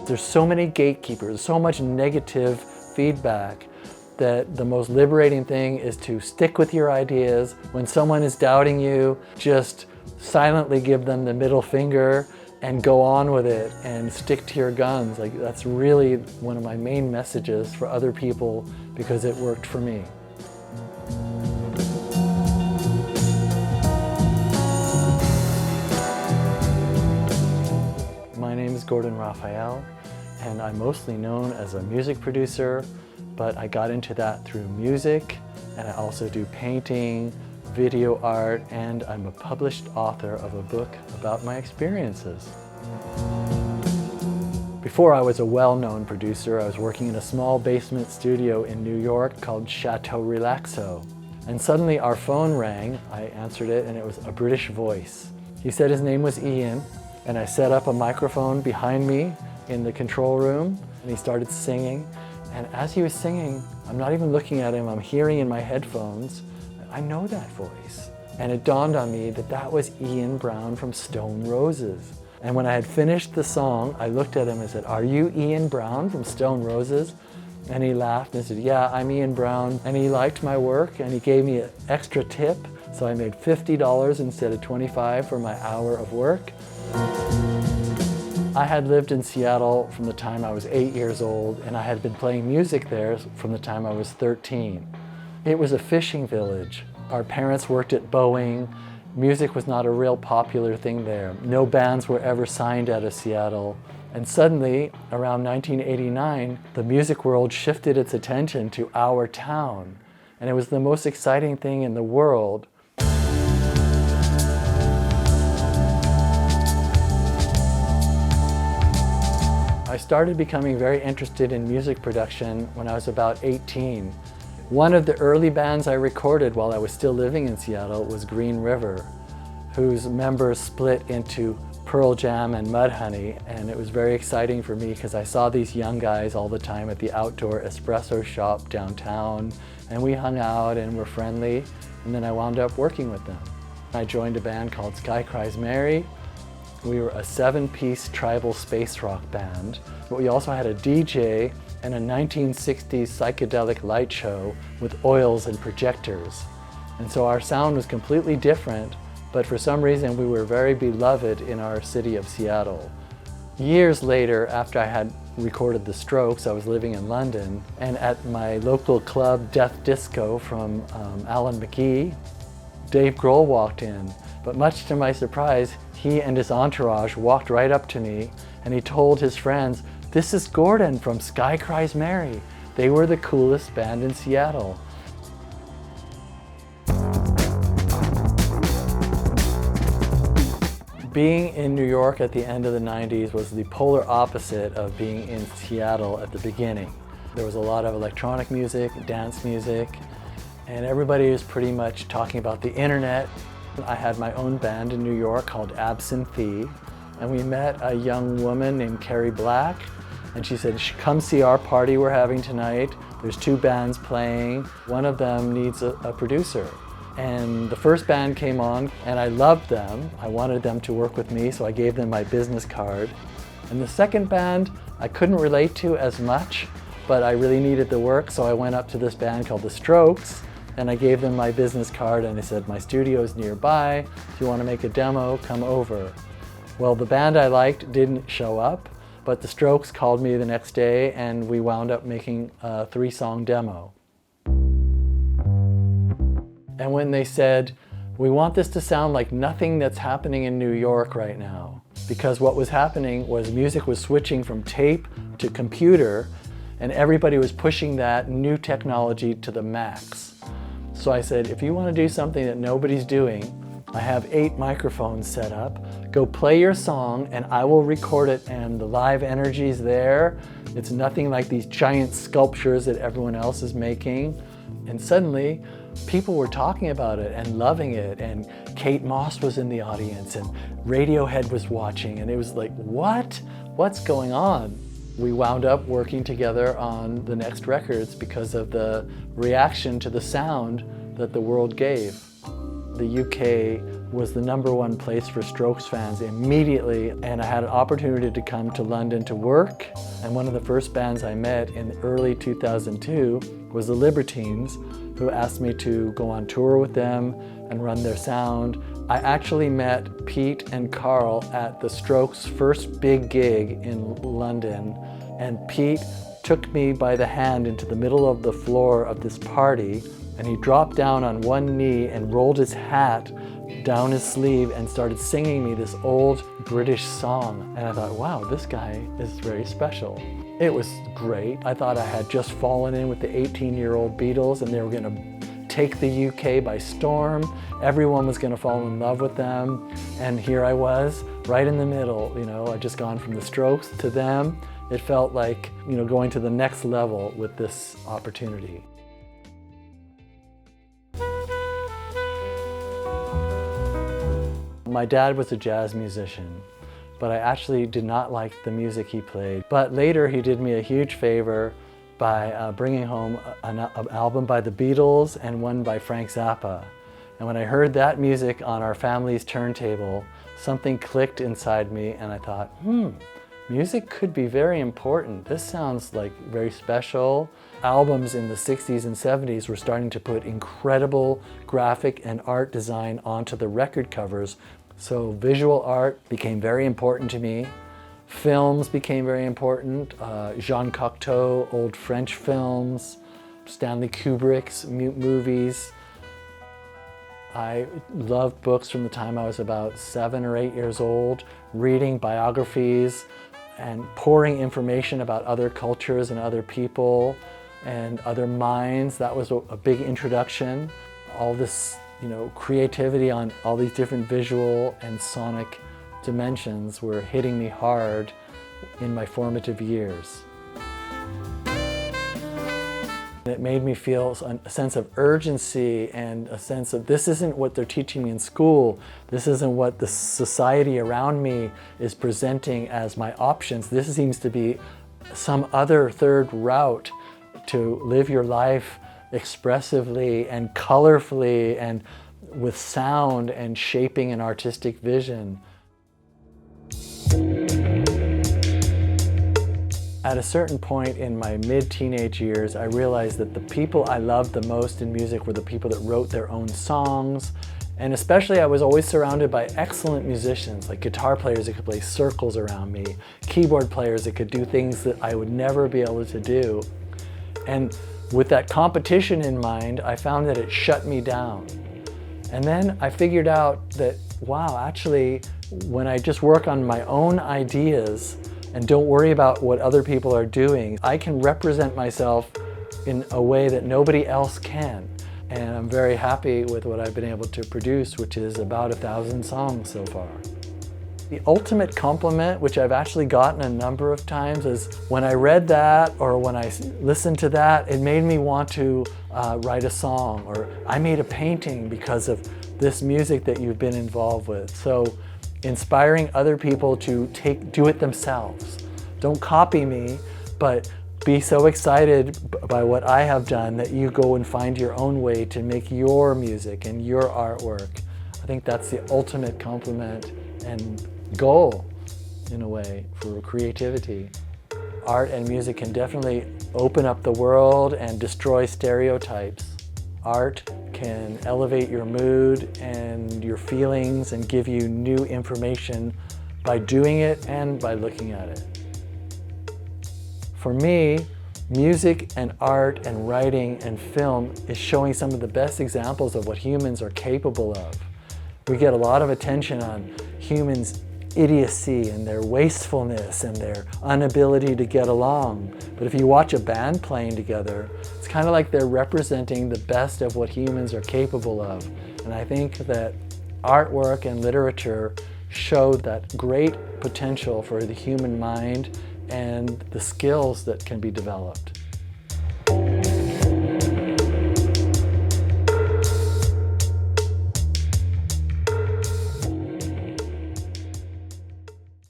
There's so many gatekeepers, so much negative feedback, that the most liberating thing is to stick with your ideas. When someone is doubting you, just silently give them the middle finger and go on with it and stick to your guns. Like, that's really one of my main messages for other people, because it worked for me. My name is Gordon Raphael, and I'm mostly known as a music producer, but I got into that through music, and I also do painting, video art, and I'm a published author of a book about my experiences. Before I was a well-known producer, I was working in a small basement studio in New York called Chateau Relaxo. And suddenly our phone rang, I answered it, and it was a British voice. He said his name was Ian, and I set up a microphone behind me in the control room, and he started singing. And as he was singing, I'm not even looking at him, I'm hearing in my headphones, I know that voice. And it dawned on me that that was Ian Brown from Stone Roses. And when I had finished the song, I looked at him and said, "Are you Ian Brown from Stone Roses?" And he laughed and said, "Yeah, I'm Ian Brown." And he liked my work, and he gave me an extra tip. So I made $50 instead of $25 for my hour of work. I had lived in Seattle from the time I was 8 years old, and I had been playing music there from the time I was 13. It was a fishing village. Our parents worked at Boeing. Music was not a real popular thing there. No bands were ever signed out of Seattle. And suddenly, around 1989, the music world shifted its attention to our town. And it was the most exciting thing in the world. I started becoming very interested in music production when I was about 18. One of the early bands I recorded while I was still living in Seattle was Green River, whose members split into Pearl Jam and Mudhoney, and it was very exciting for me because I saw these young guys all the time at the outdoor espresso shop downtown, and we hung out and were friendly, and then I wound up working with them. I joined a band called Cries Mary. We were a 7-piece tribal space rock band, but we also had a DJ and a 1960s psychedelic light show with oils and projectors. And so our sound was completely different, but for some reason we were very beloved in our city of Seattle. Years later, after I had recorded The Strokes, I was living in London, and at my local club, Death Disco from Alan McGee, Dave Grohl walked in. But much to my surprise, he and his entourage walked right up to me, and he told his friends, "This is Gordon from Cries Mary." They were the coolest band in Seattle. Being in New York at the end of the 90s was the polar opposite of being in Seattle at the beginning. There was a lot of electronic music, dance music, and everybody was pretty much talking about the internet. I had my own band in New York called Absinthe, and we met a young woman named Carrie Black, and she said, "Come see our party we're having tonight. There's 2 bands playing. One of them needs a producer." And the first band came on, and I loved them. I wanted them to work with me, so I gave them my business card. And the second band, I couldn't relate to as much, but I really needed the work, so I went up to this band called The Strokes, and I gave them my business card, and I said, "My studio's nearby. If you want to make a demo, come over." Well, the band I liked didn't show up, but The Strokes called me the next day, and we wound up making a 3-song demo. And when they said, "We want this to sound like nothing that's happening in New York right now," because what was happening was music was switching from tape to computer, and everybody was pushing that new technology to the max. So I said, "If you want to do something that nobody's doing, I have 8 microphones set up. Go play your song and I will record it, and the live energy's there. It's nothing like these giant sculptures that everyone else is making." And suddenly, people were talking about it and loving it, and Kate Moss was in the audience, and Radiohead was watching, and it was like, what? What's going on? We wound up working together on the next records because of the reaction to the sound that the world gave. The UK was the #1 place for Strokes fans immediately, and I had an opportunity to come to London to work. And one of the first bands I met in early 2002 was The Libertines, who asked me to go on tour with them and run their sound. I actually met Pete and Carl at the Strokes' first big gig in London, and Pete took me by the hand into the middle of the floor of this party, and he dropped down on one knee and rolled his hat down his sleeve and started singing me this old British song. And I thought, wow, this guy is very special. It was great. I thought I had just fallen in with the 18-year-old Beatles and they were gonna take the UK by storm. Everyone was gonna fall in love with them. And here I was, right in the middle. You know, I'd just gone from the Strokes to them. It felt like, you know, going to the next level with this opportunity. My dad was a jazz musician, but I actually did not like the music he played. But later he did me a huge favor by bringing home an album by the Beatles and one by Frank Zappa. And when I heard that music on our family's turntable, something clicked inside me and I thought, music could be very important. This sounds like very special. Albums in the 60s and 70s were starting to put incredible graphic and art design onto the record covers. So visual art became very important to me. Films became very important. Jean Cocteau, old French films, Stanley Kubrick's movies. I loved books from the time I was about 7 or 8 years old, reading biographies and pouring information about other cultures and other people and other minds. That was a big introduction. All this, you know, creativity on all these different visual and sonic dimensions were hitting me hard in my formative years. It made me feel a sense of urgency and a sense of this isn't what they're teaching me in school. This isn't what the society around me is presenting as my options. This seems to be some other third route to live your life expressively and colorfully and with sound and shaping an artistic vision. At a certain point in my mid-teenage years, I realized that the people I loved the most in music were the people that wrote their own songs. And especially I was always surrounded by excellent musicians, like guitar players that could play circles around me, keyboard players that could do things that I would never be able to do. And with that competition in mind, I found that it shut me down. And then I figured out that, wow, actually, when I just work on my own ideas and don't worry about what other people are doing, I can represent myself in a way that nobody else can. And I'm very happy with what I've been able to produce, which is about 1,000 songs so far. The ultimate compliment, which I've actually gotten a number of times, is when I read that or when I listened to that, it made me want to write a song, or I made a painting because of this music that you've been involved with. So inspiring other people to do it themselves. Don't copy me, but be so excited by what I have done that you go and find your own way to make your music and your artwork. I think that's the ultimate compliment and goal, in a way, for creativity. Art and music can definitely open up the world and destroy stereotypes. Art can elevate your mood and your feelings and give you new information by doing it and by looking at it. For me, music and art and writing and film is showing some of the best examples of what humans are capable of. We get a lot of attention on humans' idiocy and their wastefulness and their inability to get along. But if you watch a band playing together, it's kind of like they're representing the best of what humans are capable of. And I think that artwork and literature show that great potential for the human mind and the skills that can be developed.